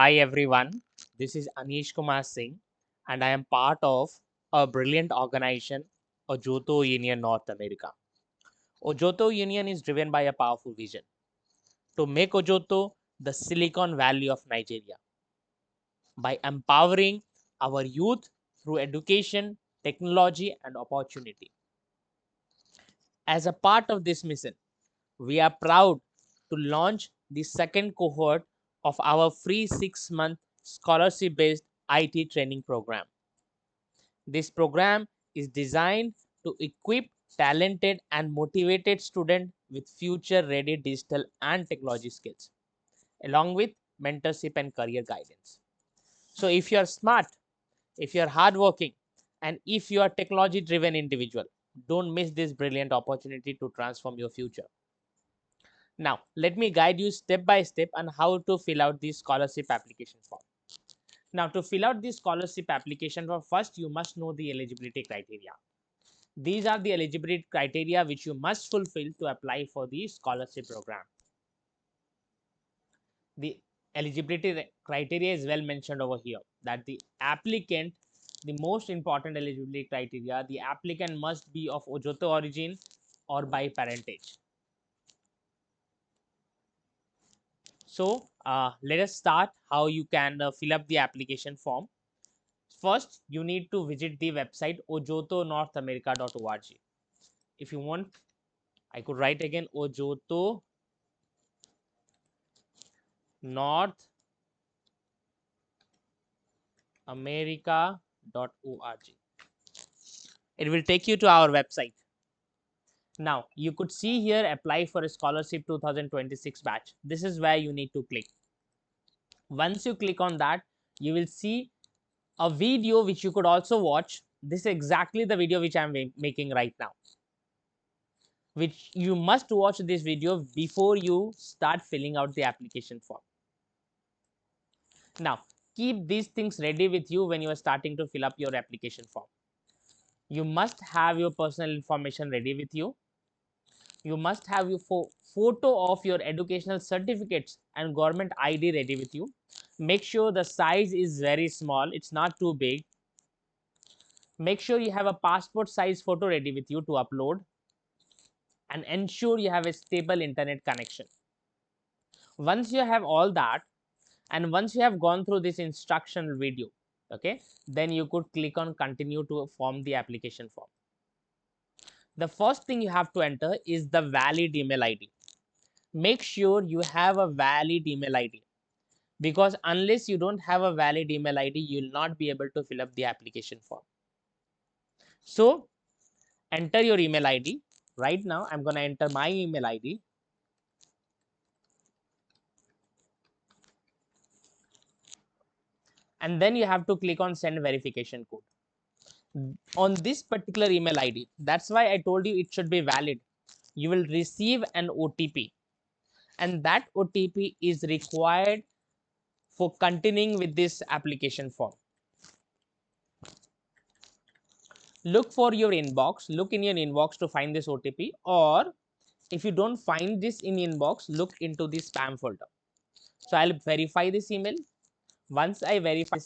Hi everyone, this is Anish Kumar Singh and I am part of a brilliant organization, Ojoto Union North America. Ojoto Union is driven by a powerful vision to make Ojoto the Silicon Valley of Nigeria by empowering our youth through education, technology and opportunity. As a part of this mission, we are proud to launch the second cohort of our free 6-month scholarship-based IT training program. This program is designed to equip talented and motivated students with future-ready digital and technology skills, along with mentorship and career guidance. So if you are smart, if you are hardworking, and if you are technology-driven individual, don't miss this brilliant opportunity to transform your future. Now, let me guide you step by step on how to fill out the scholarship application form. Now, to fill out this scholarship application form, first you must know the eligibility criteria. These are the eligibility criteria which you must fulfill to apply for the scholarship program. The eligibility criteria is well mentioned over here that the applicant, the most important eligibility criteria, the applicant must be of Ojoto origin or by parentage. So let us start how you can fill up the application form. First, you need to visit the website ojotonorthamerica.org. If you want, I could write again Ojoto North America.org. It will take you to our website. Now, you could see here apply for a scholarship 2026 batch. This is where you need to click. Once you click on that, you will see a video which you could also watch. This is exactly the video which I am making right now. Which you must watch this video before you start filling out the application form. Now, keep these things ready with you when you are starting to fill up your application form. You must have your personal information ready with you. You must have your photo of your educational certificates and government ID ready with you. Make sure the size is very small, it's not too big. Make sure you have a passport size photo ready with you to upload, and ensure you have a stable internet connection. Once you have all that, and once you have gone through this instructional video, okay, then you could click on continue to form the application form. The first thing you have to enter is the valid email ID. Make sure you have a valid email ID, because unless you don't have a valid email ID, you will not be able to fill up the application form. So enter your email ID. Right now, I'm going to enter my email ID. And then you have to click on send verification code. On this particular email ID, that's why I told you it should be valid. You will receive an OTP, and that OTP is required for continuing with this application form. Look for your inbox, look in your inbox to find this OTP, or if you don't find this in inbox, look into the spam folder. So I'll verify this email. Once I verify this